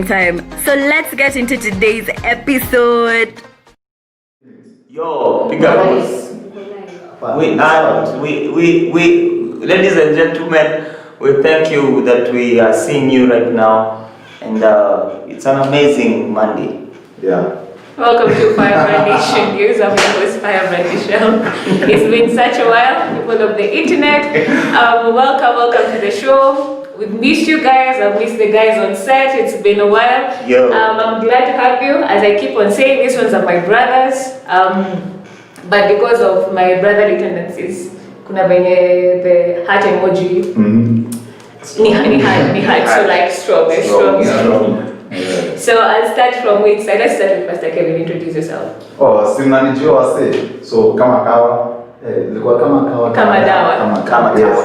time. So let's get into today's episode. Yo, big up. We, ladies and gentlemen, we thank you that we are seeing you right now, and it's an amazing Monday. Yeah. Welcome to Firebrand Nation News. I'm your host, Firebrand Michelle. It's been such a while, people of the internet. Welcome to the show. We've missed you guys. I've missed the guys on set. It's been a while. Yo. I'm glad to have you. As I keep on saying, these ones are my brothers. But because of my brotherly tendencies, kuna venye the heart emoji. Ni heart, so like strong. Yeah. So I'll start from which side? Let's start with Pastor Kevin. Introduce yourself. Oh, sinanijua wase. So kama kawa, ilikuwa kama kawa. Kama dawa.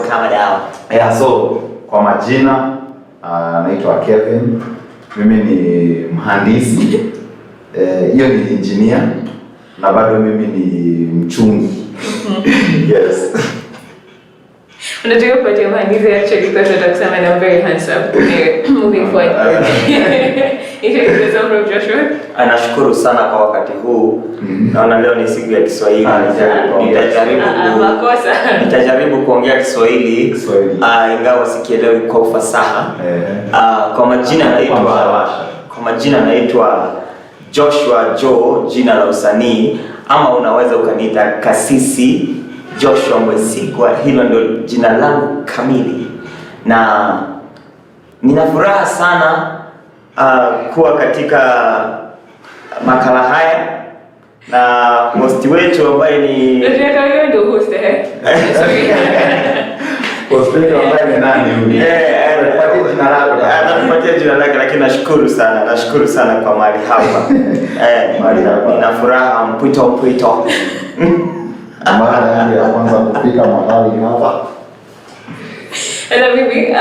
Kama dawa. Yeah, so kwa majina naitwa Kevin. Mimi ni mhandisi. Hiyo ni engineer na bado mimi ni mchungi. Yes. Unataka kupatia mhandisi actually because utakusema I'm very handsome. Moving forward. Introduce yourself, Joshua. Anashukuru sana kwa wakati huu. Naona leo ni siku ya Kiswahili. Nitajaribu kuongea Kiswahili. Ingawa sikielewi kwa ufasaha. Kwa majina naitwa Joshua Joe, jina la usanii, ama unaweza ukaniita Kasisi Joshua Mwesigwa. Hilo ndio jina langu kamili, na nina furaha sana kuwa katika makala haya na host wetu ambaye ni ndio host sorry. Host wetu ambaye ni nani huyu? Anapatia jina lake, lakini nashukuru sana kwa mahali hapa. Nina furaha mpwito. Mara yangu ya kwanza kufika mahali hapa. And maybe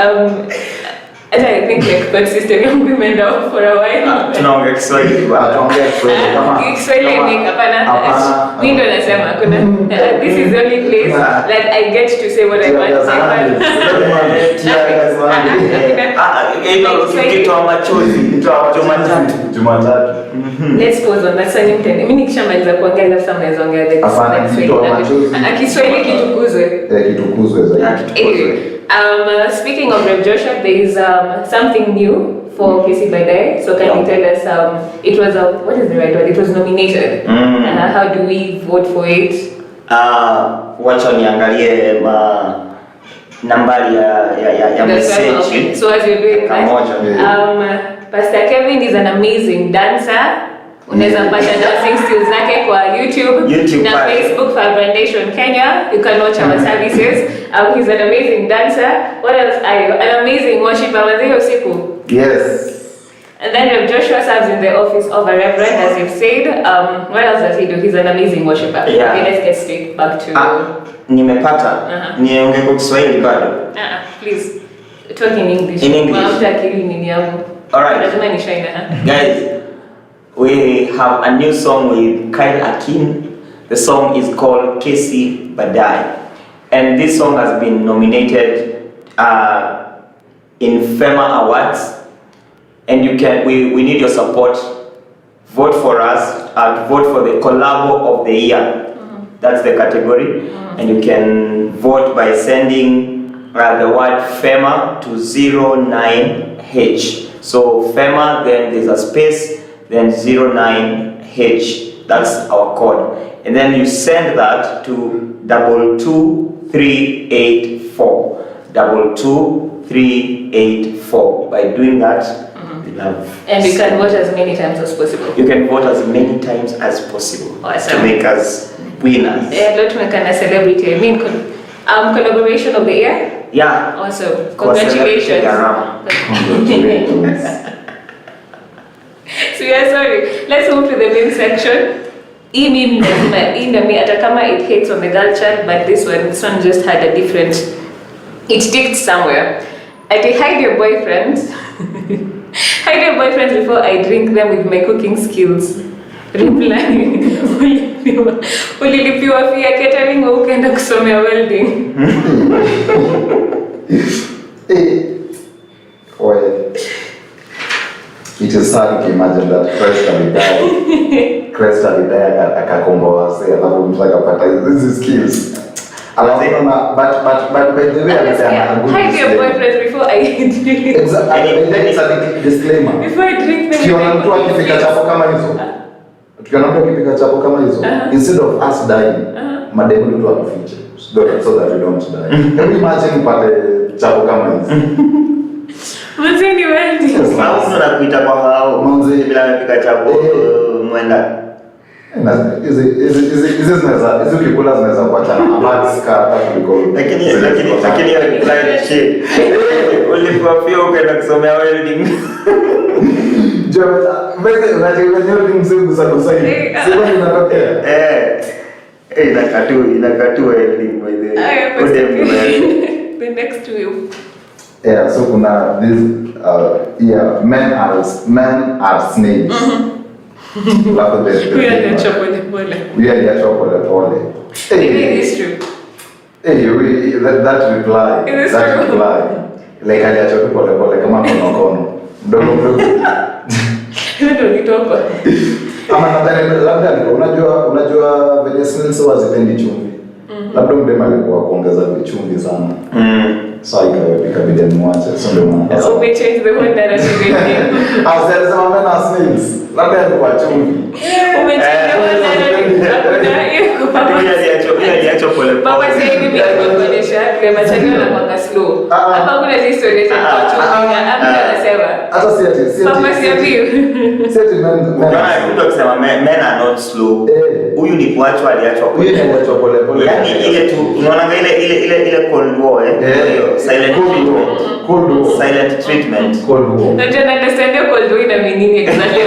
and I think like that system young women down for a while. Tunaongea Kiswahili kama Kiswahili ni hapana. Mimi ndo nasema kuna this is the only place that I get to say what I want to say. Jumatatu. Let's pause on that same thing. Mimi nikishamaliza kuongea na sasa naweza ongea the Kiswahili kitukuzwe zaidi. Speaking of Rev Joshua, there is something new for KC Baadaye. So can you tell us, it was what is the right word? It was nominated. How do we vote for it? Wacha niangalie nambari ya message. So as you're doing that, Pastor Kevin is an amazing dancer. Unaweza pata dancing skills zake kwa YouTube na Facebook, Firebrand Nation Kenya. You can watch our services. He's an amazing dancer. What else are you? An amazing worshiper. Yes. And then Rev Joshua serves in the office of a reverend, as you've said. What else does he do? He's an amazing worshiper. Yeah. Okay, let's get straight back to nimepata. Niongee kwa Kiswahili bado. Please talk in English. In English. All right. Guys, we have a new song with Kyle Akin. The song is called KC Baadaye, and this song has been nominated in FEMA Awards. And we need your support. Vote for us. Vote for the Collabo of the Year. That's the category, and you can vote by sending the word FEMA to 09H. So FEMA, then there's a space, then 09H. That's our code. And then you send that to 22384. 22384. By doing that, we love. And you can vote as many times as possible. You can vote as many times as possible. Awesome. To make us winners. Don't make a celebrity. I mean, collaboration of the year. Yeah. Also, congratulations. So yeah, sorry. Let's move to the main section. Atakama it hits on the girl child, but this one just had a different. It ticked somewhere. Hide your boyfriends. Hide your boyfriends before I drink them with my cooking skills. Reply. Ulilipiwa fia catering au ukaenda kusomea welding. it is sad to imagine that Christ alidai akakomboa wase alafu mtu akapata hizi skills. But by the way, hide your boyfriend before I drink. Exactly. It's a disclaimer. Before I drink, tukiona mtu akipika chapo kama hizo, instead of us dying, mademu ndio atufiche so that we don't die. Can you imagine pale chapo kama hizo? Mzee ni wendi. Sasa unakuita kwa hao. Mzee bila amepika chapo mwenda. Hizo kikula zinaweza kuachana na max car kuliko. Lakini like shit. Ulipofia ukaenda kusomea welding. Wewe unajua mzungu sasa hivi. Sasa inatokea. Inakatu welding by the way. The next to you. Yeah, so kuna this men are snakes. We are the chocolate. It is true. Hey, that reply. It is true. Like aliacha tu pole kama kono. Mdogo. Ndio nitoka. Ama nadhani labda unajua venye snails wazipendi chumvi. Labda mdema alikuwa kuongeza chumvi sana. So ikabidi nimwache. So ndio maana. So we change the whole narrative again. Sema mena snails. Labda alikuwa chumvi. Umechange the whole narrative. Hakuna aliacho pole. Baba sasa hivi mimi nakuonyesha vile machangio na mwanga slow. Hapa kuna history za chumvi. Anasema. Hata si ati. Baba si ati. Si ati mtu akisema men are not slow. Huyu ni kuachwa aliachwa pole. Huyu ni kuachwa pole. Yaani ile tu unaona ile cold war silent treatment. Cold war. Na tena understand cold war ina meaning exactly.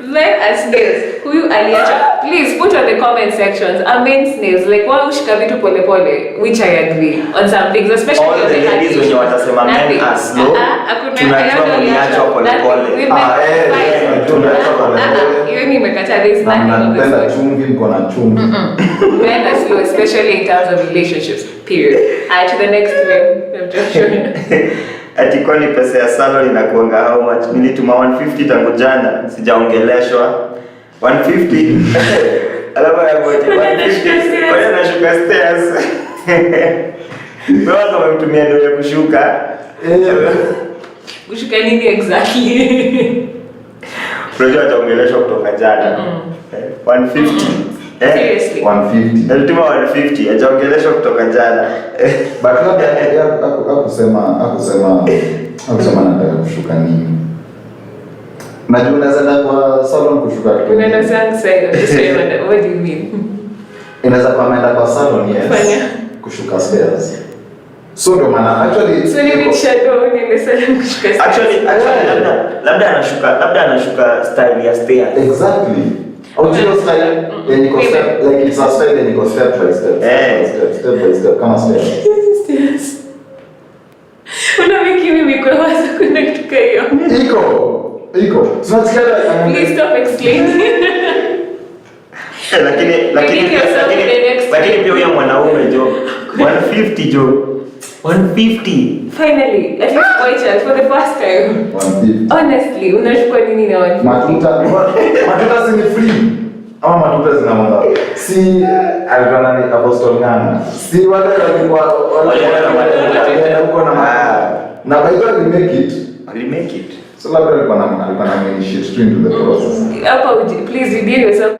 Men are snails. Huyu aliacha. Please put on the comment sections. Are men snails? Like why ushika vitu pole pole, which I agree on some things, especially all the ladies when you watasema men are slow. Tunajua mliachwa pole pole. Hiyo ni mekata this nothing. Napenda chumvi, mko na chumvi. Men are slow, especially in terms of relationships. Period. To the next one. Ati kwani pesa ya salon inakuanga how much? Nilituma 150 tangu jana, sijaongeleshwa. 150. Alafu ya bote 150. Kwa nini nashuka stairs? Wewe kama mtumia ndio ya kushuka. Kushuka nini exactly? Project ataongeleshwa kutoka jana. 150. Seriously. 150. Nilituma 150, hajaongeleshwa kutoka jana. But labda hakusema nataka kushuka nini. Najua unaweza kwa salon kushuka kitu. Unaenda sasa, what do you mean? Inaweza kwa ameenda kwa salon, yes. Kushuka stairs. So ndio maana actually so ni shadow nimesema kushuka stairs. Actually labda anashuka style ya stairs. Exactly. Audio style like it's a style and it goes step by step kama stairs. Unawiki mimi kwa wazo kuna kitu kayo. Iko. So let's get please stop explaining. Lakini pia huyo mwanaume jo 150 jo 150 finally at least white child for the first time 150 honestly unachukua nini na 150 matuta si ni free ama matuta zinaonga si alikuwa ni Apostle Ngana si wale walikuwa huko na by the way we make it so labda alikuwa na initiate straight into the process hapa please redeem yourself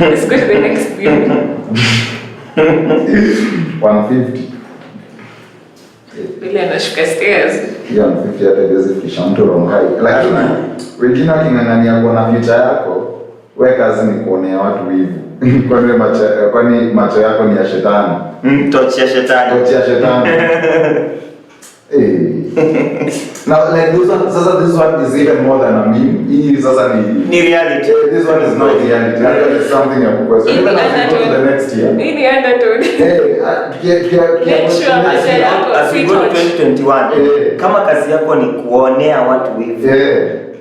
let's go to the next thing 150 bila anashuka stairs. Yeah, 150 hata hizo kisha mtu rongai. Lakini wengine waking'ang'ania kuona future yako, wewe kazi ni kuonea watu hivi. Kwani macho yako ni ya shetani. Tochi ya shetani. Now like this one is even more than a meme. Hii sasa ni reality. This one is not reality. It's something ya kukweza. Even as we go to the next year. Hii ni undertone. As we go to 2021. Kama kazi yako ni kuonea watu hivi.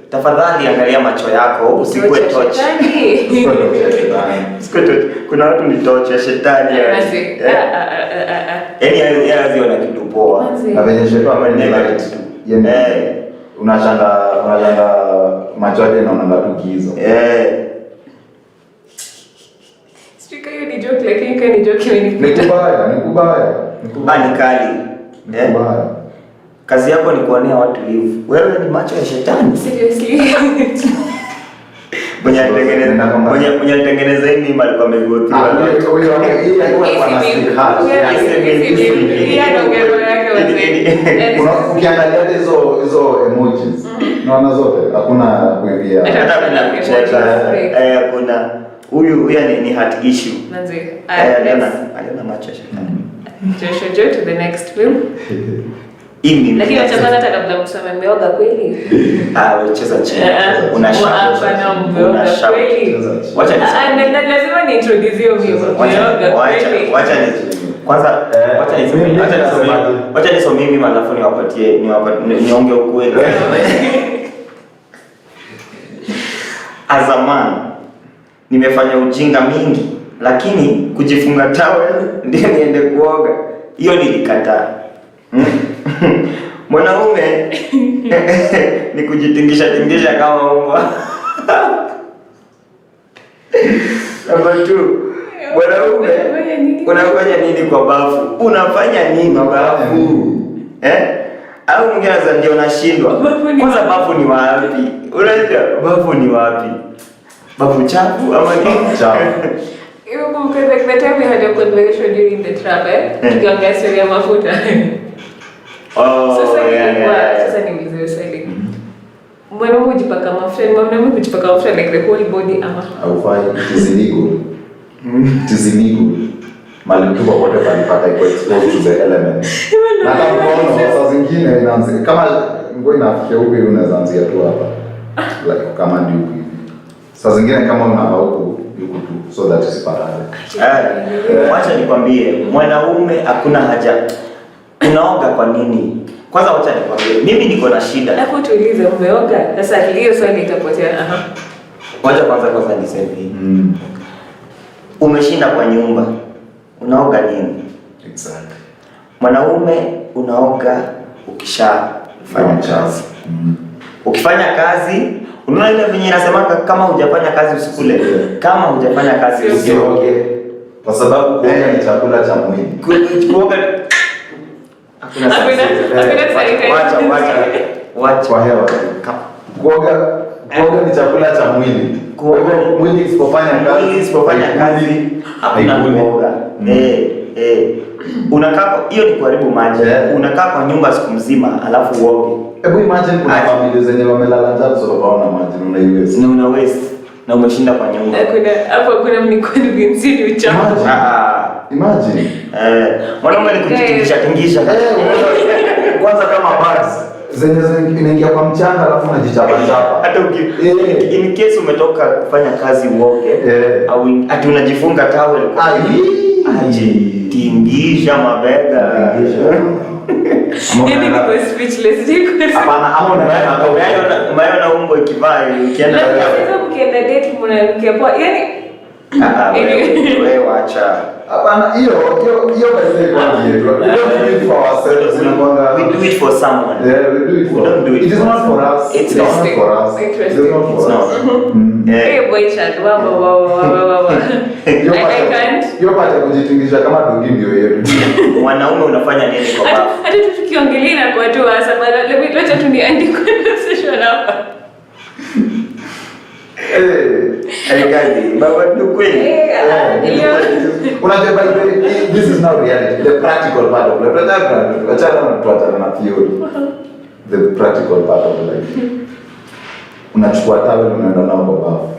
tafadhali angalia macho yako, usikuwe torch. Kuna watu ni torch ya shetani. Yaani yeye wana kitu poa. Na venye shetani amenielekea. Yaani unashanga macho yake na unaona tu gizo. Stika hiyo ni joke, lakini kani joke ni kubaya. Ni kali. Kazi yako ni kuonea watu hivi. Wewe ni macho ya shetani. Seriously. Mwenye alitengeneza hii mimi alikuwa amegotiwa. Huyo ukiangalia hizo emojis naona zote hakuna kuivia. Hata kuna kucheka. Kuna huyu ni heart issue. Aliona macho ya shetani. Joshua to the next film. Lakini wachapana hata kabla mseme mmeoga kweli. Wewe cheza chini. Unashaka kweli. Lazima ni introduce hiyo mimi. Wacha nisome mimi alafu niwapatie niongee ukweli. As a man nimefanya ujinga mingi, lakini kujifunga towel ndio niende kuoga. Hiyo nilikataa. Mwanaume ni kujitingisha kama mbwa. Number 2. Mwanaume unafanya nini kwa bafu? Unafanya nini bafu? Au mwingine ndio unashindwa. Kwanza bafu ni wapi? Unajua bafu ni wapi? Bafu chafu ama ni chafu? Because like the time we had a conversation during the travel, tukiongea story ya mafuta. Sasa ni mzee swali. Mbona mjipaka mafuta? Mbona mjipaka mafuta like the whole body ama? Haufai, it is illegal. Mali tu popote palipata iko exposed to the elements. Na kama saa zingine inaanza kama nguo inafikia huko unaweza anzia tu hapa. Like kama ndio hivi. Saa zingine kama unavaa huko yuko tu so that isipatane. Wacha nikwambie, mwanaume hakuna haja. Unaoga kwa nini? Kwanza wacha nikwambie, mimi niko na shida. Hapo tuulize umeoga. Sasa hiyo swali itapotea. Wacha kwanza niseme. Umeshinda kwa nyumba. Unaoga nini? Exactly. Mwanaume unaoga ukishafanya kazi. Ukifanya kazi, unaona ile venye inasema kama hujafanya kazi usikule. Kama hujafanya kazi usioge. Kwa sababu kuoga ni chakula cha mwili. Kuoga hakuna wacha kwa hewa. Kuoga ni chakula cha mwili. Mwili isipofanya kazi hakuna kuoga. Unakaa hiyo ni kuharibu maji. Unakaa kwa nyumba siku mzima alafu uoge. Hebu imagine kuna familia zenye wamelala njaa sababu hawana maji na una waste na umeshinda kwa nyumba. Kuna mniconvince ni uchafu. Imagine. Mwanaume ni kujitingisha. Kwanza kama bags zenye inaingia kwa mchanga alafu unajichapa. Hata in case umetoka kufanya kazi uoge au ati unajifunga towel tingisha mabega. Mimi niko speechless. Hapana, ama unaona umbo ikivaa ukienda date mwanamke hapo. Yaani wewe wacha. Hapana, hiyo basi kwa yetu. We don't do it for ourselves. We do it for someone. Yeah, we do it for. Don't do it. It is not for us. It's not for us. Interesting. It's not for us. Hey boy chat. Wow. I can't. Hiyo pata kujitingisha kama dogi ndio yetu. Mwanaume unafanya nini kwa bafu? Hata tukiongelea na kwa watu wa sababu let me tundi end conversation hapa. Guys, baba ni kweli. Unajua by the way, this is now reality, the practical part of life. Tuachana na theory. The practical part of life. Unachukua towel unaenda nao kwa bafu.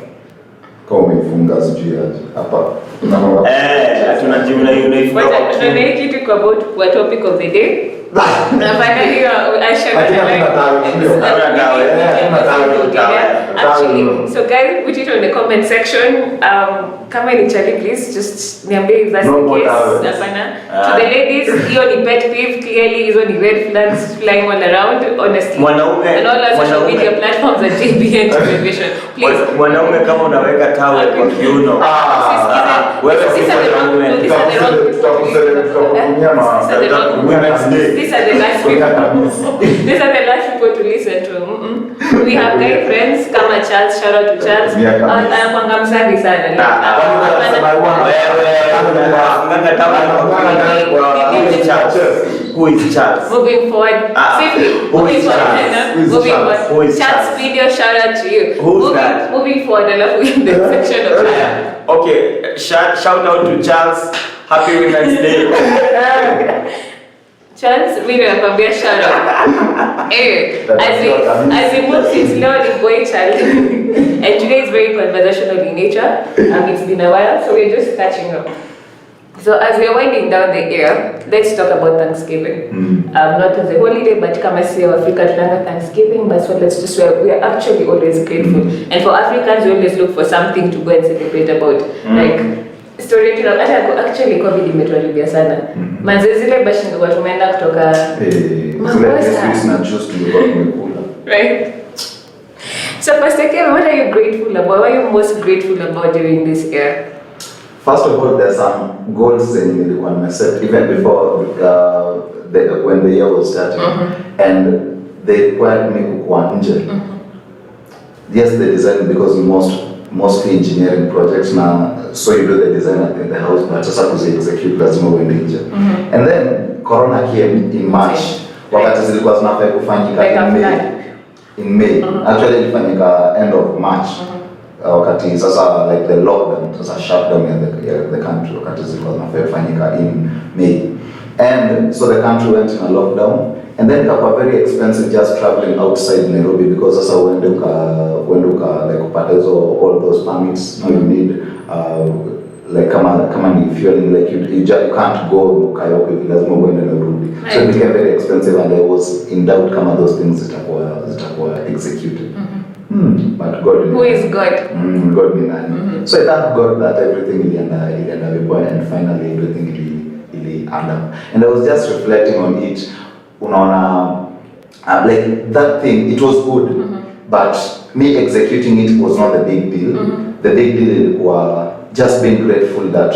Kama umefunga sijui aje. Hapa. Tunajua unaifunga. But tunaikitu kwa about what topic of the day. Unafanya hiyo actually. So guys, put it on the comment section. Kama ni chali, please just niambie if that's the case. To the ladies, hiyo ni pet peeve. Clearly, hizo ni red flags flying all around. Honestly, and all our social media platforms are JBN television. Please, mwanaume kama unaweka tawe kwa kiuno, these are the last people to listen to. We have guy friends kama Charles, shout out to Charles. Anakuanga msafi sana. Who is Charles? Moving forward. Charles video, shout out to you. Who's that? Moving forward, I love in the section of Charles. Okay, shout out to Charles. Happy Women's Day. Charles, we will have a shout out. As he moves his slowly boy child, and today is very conversational in nature. It's been a while, so we're just catching up. So as we're winding down the year, let's talk about Thanksgiving. Not as a holiday, but come as Africa to Thanksgiving. But so let's just we are actually always grateful, and for Africans, we always look for something to go and celebrate about, like. Story tu actually COVID imetuharibia sana. Manze zile bashi ndio tumeenda kutoka right. So Pastor Kevin, what are you grateful about? What are you most grateful about during this year? First of all, there's some goals in nilikuwa nimeset even before when the year was starting, and they required me kuwa nje. Yes, they designed because mostly engineering projects now, so you do the design in the house, but just have to execute lazima uende nje. And then Corona came in March, wakati zilikuwa zinafaa kufanyika in May. Actually ilifanyika end of March, wakati sasa like the lockdown, sasa shutdown in the country, wakati zilikuwa zinafaa kufanyika in May. And so the country went in a lockdown, and then it was very expensive just traveling outside Nairobi because sasa uende uka like upate all those permits. Now you need like kama ni fueling, like you can't go ukayope lazima uende Nairobi. So it became very expensive, and I was in doubt kama those things zitakuwa executed. But God, who is God? God ni nani? So I thank God that everything ilienda vibaya, and finally everything ili end up. And I was just reflecting on it. Unaona, like that thing, it was good, but me executing it was not the big deal. The big deal was just being grateful that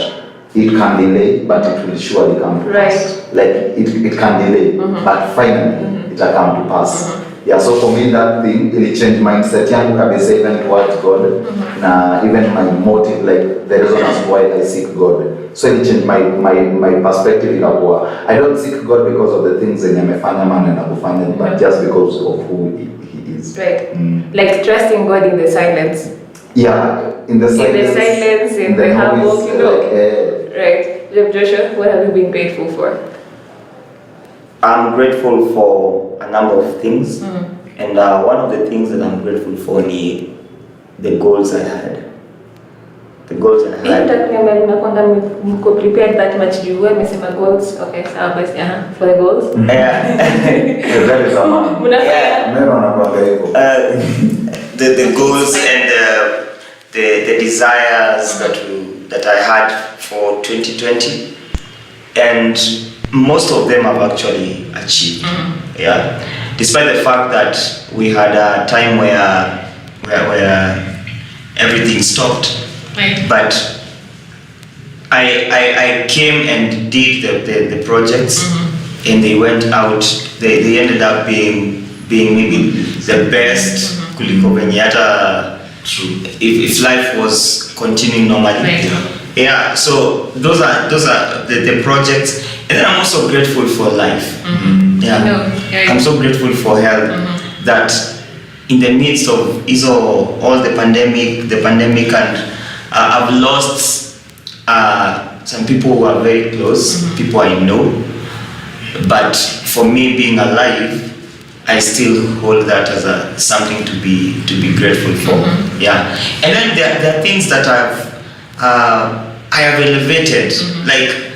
it can delay, but it will surely come to pass. Like it can delay, but finally it will come to pass. Yeah, so for me that thing, it changed mindset yangu kabisa, even towards God, na even my motive, like the reason as why I seek God. So it changed my perspective ikakuwa, I don't seek God because of the things zenye amefanya maana na kufanya, but just because of who he is. Right. Like trusting God in the silence. Yeah, in the silence, in the humble, you know. Right. Jeff Joshua, what have you been grateful for? I'm grateful for a number of things, and one of the things that I'm grateful for is the goals I had. The goals I had. You prepared that much. You were missing my goals. Okay, so for the goals. Yeah. The goals and the desires that I had for 2020, and most of them I've actually achieved. Yeah, despite the fact that we had a time where everything stopped, but I came and did the projects, and they went out. They ended up being maybe the best. Kuliko venye hata if life was continuing normally. Yeah, so those are the projects, and then I'm also grateful for life. Yeah, I'm so grateful for health, that in the midst of all the pandemic, and I've lost some people who are very close, people I know, but for me being alive, I still hold that as something to be grateful for. Yeah, and then there are things that I have elevated, like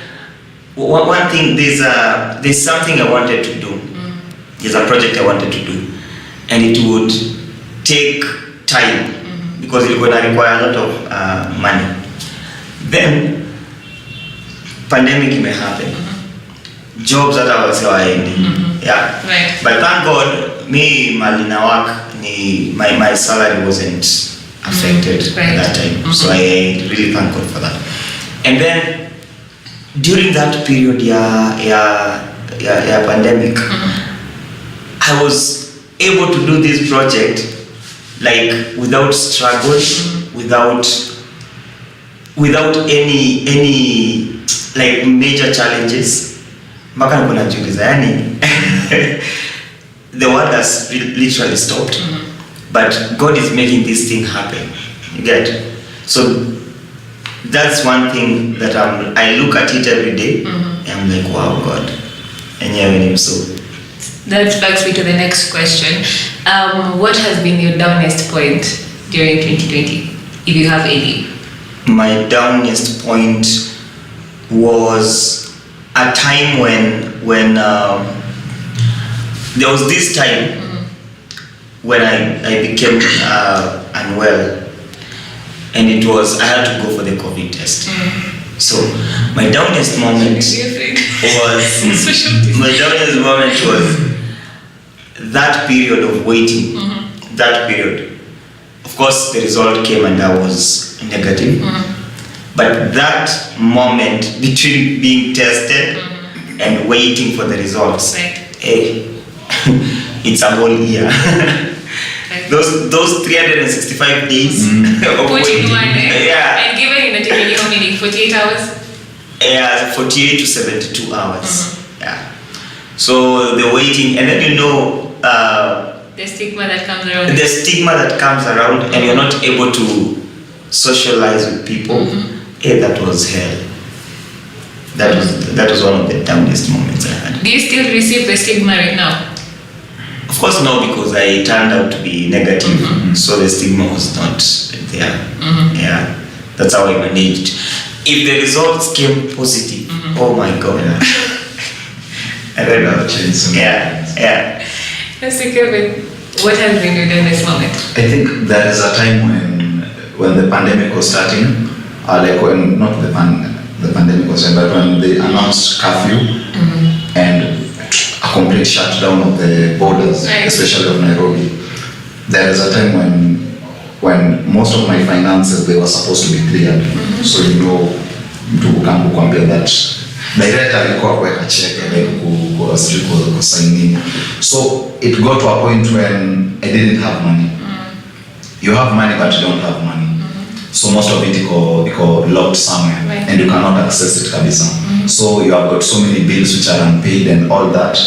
one thing, there's something I wanted to do. There's a project I wanted to do, and it would take time because it's going to require a lot of money. Then pandemic may happen. Jobs that I was saying, yeah. Right. But thank God, me Malina work, my salary wasn't affected Right. at that time. So I really thank God for that. And then during that period, pandemic, I was able to do this project like without struggle, without any like major challenges. Mpaka niko najiuliza yani the world has literally stopped, but God is making this thing happen. You get? So that's one thing that I look at it every day and I'm like, wow, God. And yeah, so that brings me to the next question. What has been your downest point during 2020, if you have any? My downest point was a time when there was this time when I became unwell, and it was I had to go for the COVID test. So my downest moment was that period of waiting. That period, of course, the result came and I was negative. But that moment between being tested and waiting for the results, hey, it's a whole year. Those 365 days of waiting. And given in the taking how many? 48 hours? Yeah, 48 to 72 hours. Yeah. So the waiting, and then the stigma that comes around. The stigma that comes around, and you're not able to socialize with people. Hey, that was hell. That was one of the downest moments I had. Do you still receive the stigma right now? Of course no, because I turned out to be negative, so the stigma was not there. Yeah, that's how I managed. If the results came positive, oh my God. I don't know. Yeah. Let's see, Kevin, what has been your downest moment? I think there is a time when the pandemic was starting, like when not the pandemic was starting, but when they announced curfew and a complete shutdown of the borders, especially of Nairobi. There is a time when most of my finances, they were supposed to be cleared. So mtu kukwambia that director alikuwa kuweka check like kusign. So it got to a point when I didn't have money. You have money but you don't have money. So most of it iko locked somewhere and you cannot access it kabisa. So you have got so many bills which are unpaid and all that.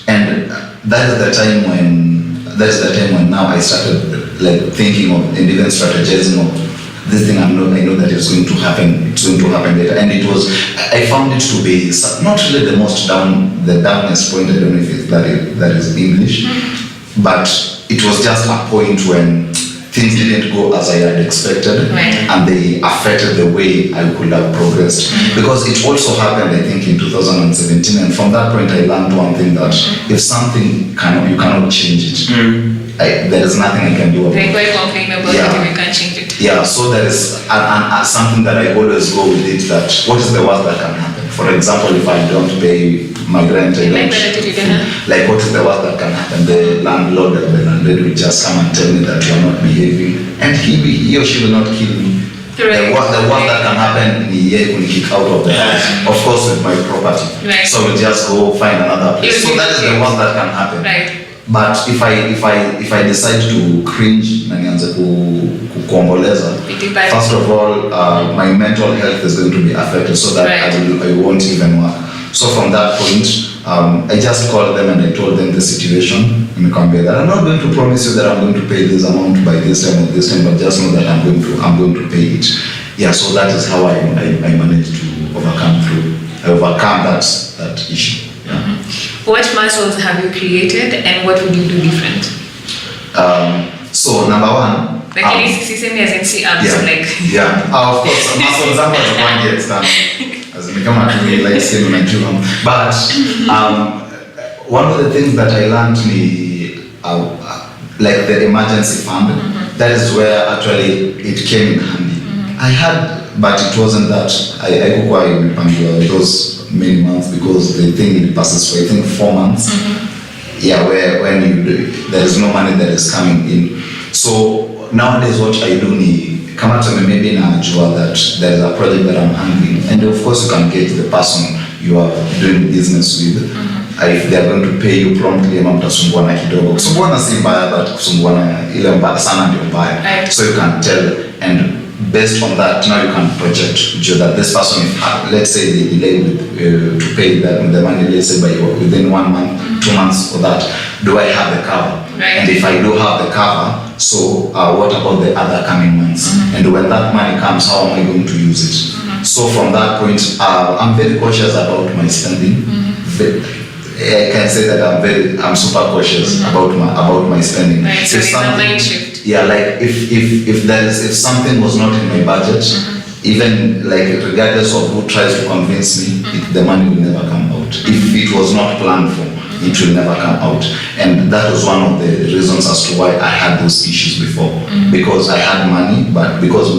And that is the time when now I started like thinking of and even strategizing of this thing. I know that it's going to happen. It's going to happen later. And I found it to be not really the downest point. I don't know if that is English, but it was just a point when things didn't go as I had expected, and they affected the way I could have progressed. Because it also happened, I think, in 2017, and from that point I learned one thing, that if something you cannot change it. There is nothing I can do about it. They complain about it if you can't change it. Yeah, so there is something that I always go with it, that what is the worst that can happen? For example, if I don't pay my rent, like what is the worst that can happen? The landlord will just come and tell me that you are not behaving, and he or she will not kill me. The worst that can happen is kick out of the house, of course with my property. So we'll just go find another place. So that is the worst that can happen. But if I decide to cringe na nianze kuomboleza, first of all, my mental health is going to be affected, so that I won't even work. So from that point, I just called them and I told them the situation. And that I'm not going to promise you that I'm going to pay this amount by this time or this time, but just know that I'm going to pay it. Yeah, so that is how I managed to overcome that issue. Yeah. What muscles have you created and what would you do different? So number one, like any same as in see abs, of course, muscles are one get done. But one of the things that I learned like the emergency fund, that is where actually it came in handy. I had, but it wasn't that. I go quite those many months because the thing it passes for I think 4 months. Yeah, where when there is no money that is coming in. So nowadays what I do come out to me maybe najua that there is a project that I'm handling, and of course you can get the person you are doing business with. If they are going to pay you promptly, ama mtasumbuana kidogo. Kusumbuana si mbaya, but kusumbuana ile mbaya sana ndio mbaya. So you can tell, and based on that now you can project that this person, let's say they delay to pay the money, let's say by within 1 month, 2 months or that, do I have the cover? And if I do have the cover, so what about the other coming months? And when that money comes, how am I going to use it? So from that point, I'm very cautious about my spending. I can say that I'm super cautious about my spending. Right, so it's a mind shift. Yeah, like if something was not in my budget, even like regardless of who tries to convince me, the money will never come out. If it was not planned for, it will never come out. And that was one of the reasons as to why I had those issues before. Because I had money, but because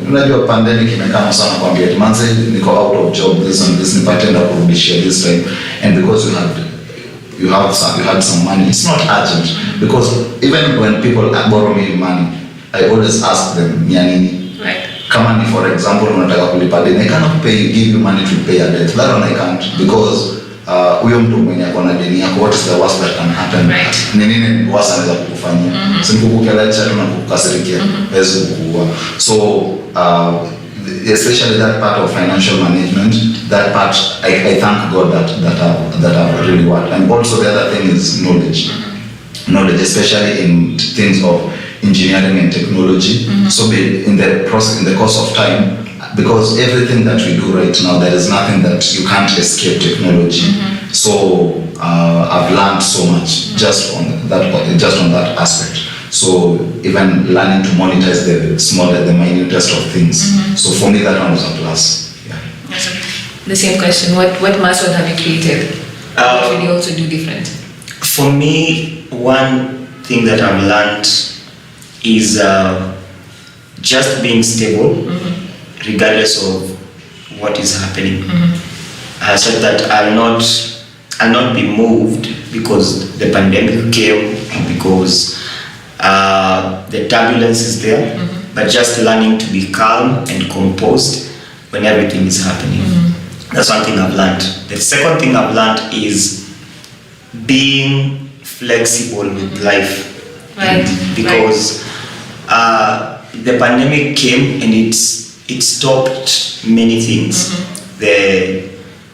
unajua pandemic imekama sana kwambia manze niko out of job, this and this, nipatenda kurudishia this time, and because you had some money, it's not urgent, because even when people borrow me money, I always ask them kama ni for example unataka kulipa deni, I cannot give you money to pay a debt. That one I can't, because huyo mtu mwenye akona deni yako, what is the worst that can happen? Ni nini worst anaweza kukufanyia? Si kukukelesha tu na kukasirikia, hawezi kukuua. So especially that part of financial management, that part I thank God that I've really worked. And also the other thing is knowledge, especially in things of engineering and technology. So in the course of time, because everything that we do right now, there is nothing that you can't escape technology. So I've learned so much just on that aspect. So even learning to monetize the minutest of things. So for me, that one was a plus. Yeah. Awesome. The same question. What muscle have you created? What will you also do different? For me, one thing that I've learned is just being stable, regardless of what is happening. I said that I'll not be moved because the pandemic came, because the turbulence is there, but just learning to be calm and composed when everything is happening. That's one thing I've learned. The second thing I've learned is being flexible with life. Because the pandemic came and it stopped many things. The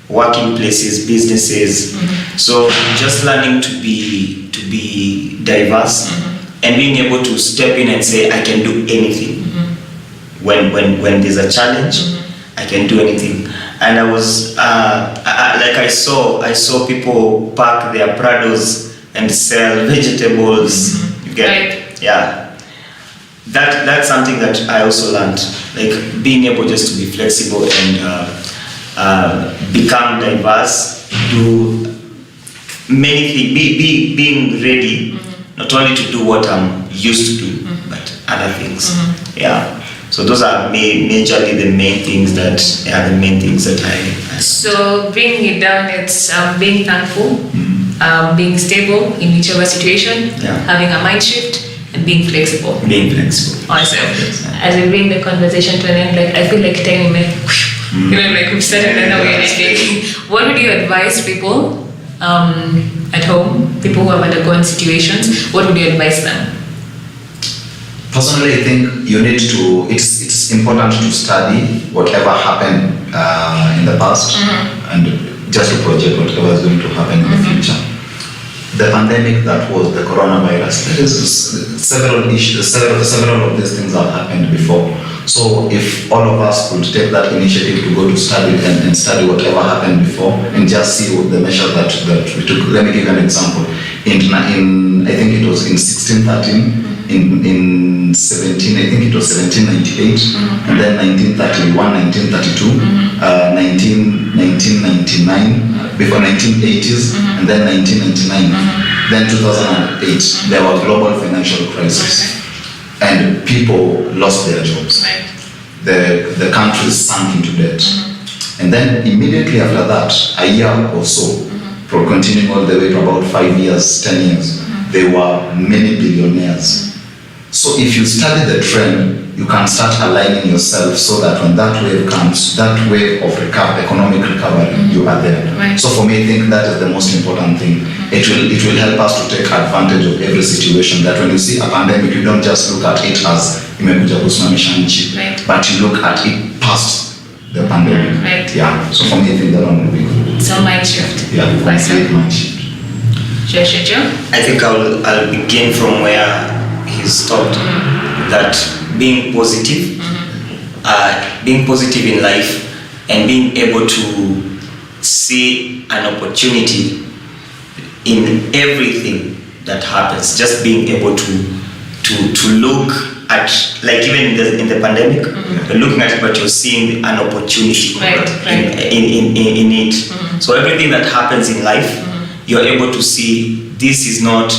working places, businesses. So just learning to be diverse. And being able to step in and say, I can do anything. When there's a challenge, I can do anything. And I was I saw people pack their Prados and sell vegetables. You get it? Yeah. That's something that I also learned. Like being able just to be flexible and become diverse, do many things, being ready. Not only to do what I'm used to do, but other things. Yeah. So those are majorly the main things that I. So bringing it down, it's being thankful, being stable in whichever situation, having a mind shift, and being flexible. Awesome. As we bring the conversation to an end, like I feel like time like we've started another way of speaking. What would you advise people at home, people who have undergone situations, what would you advise them? Personally, I think it's important to study whatever happened in the past and just to project whatever is going to happen in the future. The pandemic that was the coronavirus, there is several issues, several of these things have happened before. So if all of us could take that initiative to go to study and study whatever happened before and just see what the measure that we took. Let me give you an example. In I think it was in 1613, in 17, I think it was 1798, and then 1931, 1932, 1999, before 1980s, and then 1999, then 2008, there was global financial crisis, and people lost their jobs. The countries sank into debt. And then immediately after that, a year or so, for continuing all the way to about 5 years, 10 years, there were many billionaires. So if you study the trend, you can start aligning yourself so that when that wave comes, that wave of economic recovery, you are there. So for me, I think that is the most important thing. It will help us to take advantage of every situation, that when you see a pandemic, you don't just look at it as imekuja kusimamisha nchi, but you look at it past the pandemic. Yeah. So for me, I think that one will be good. So mind shift. Yeah, complete mind shift. I think I'll begin from where he stopped. That being positive in life, and being able to see an opportunity in everything that happens. Just being able to look at, like even in the pandemic, you're looking at it, but you're seeing an opportunity in it. So everything that happens in life, you're able to see this is not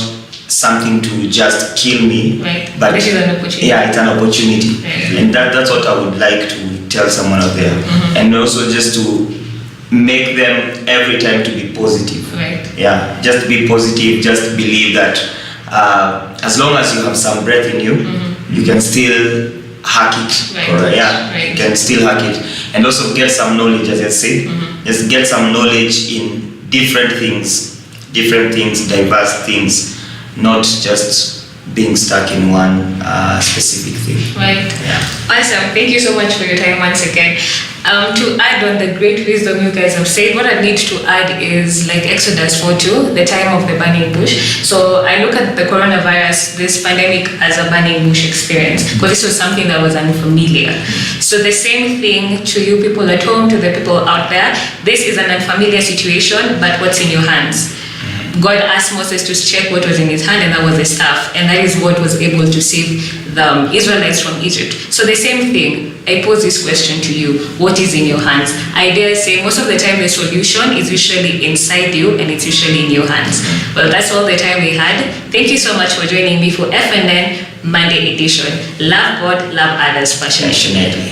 something to just kill me, but this is an opportunity. Yeah, it's an opportunity, and that's what I would like to tell someone out there, and also just to make them every time to be positive. Yeah, just be positive. Just believe that as long as you have some breath in you, you can still hack it. You can still hack it, and also get some knowledge, as I said. Just get some knowledge in different things, diverse things. Not just being stuck in one specific thing. Awesome. Thank you so much for your time once again. To add on the great wisdom you guys have said, what I need to add is like Exodus 4:2, the time of the burning bush. So I look at the coronavirus, this pandemic, as a burning bush experience, because this was something that was unfamiliar. So the same thing to you people at home, to the people out there, this is an unfamiliar situation, but what's in your hands? God asked Moses to check what was in his hand, and that was the staff, and that is what was able to save the Israelites from Egypt. So the same thing, I pose this question to you: what is in your hands? I dare say most of the time the solution is usually inside you, and it's usually in your hands. Well, that's all the time we had. Thank you so much for joining me for FNN Monday edition. Love God, love others passionately.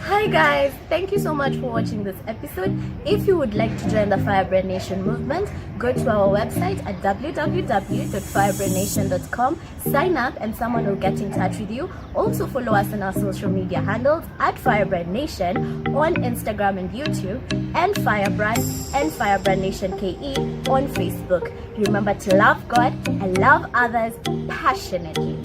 Hi guys, thank you so much for watching this episode. If you would like to join the Firebrand Nation movement, go to our website at www.firebrandnation.com, sign up and someone will get in touch with you. Also follow us on our social media handles at Firebrand Nation on Instagram and YouTube, and Firebrand and Firebrand Nation KE on Facebook. Remember to love God and love others passionately.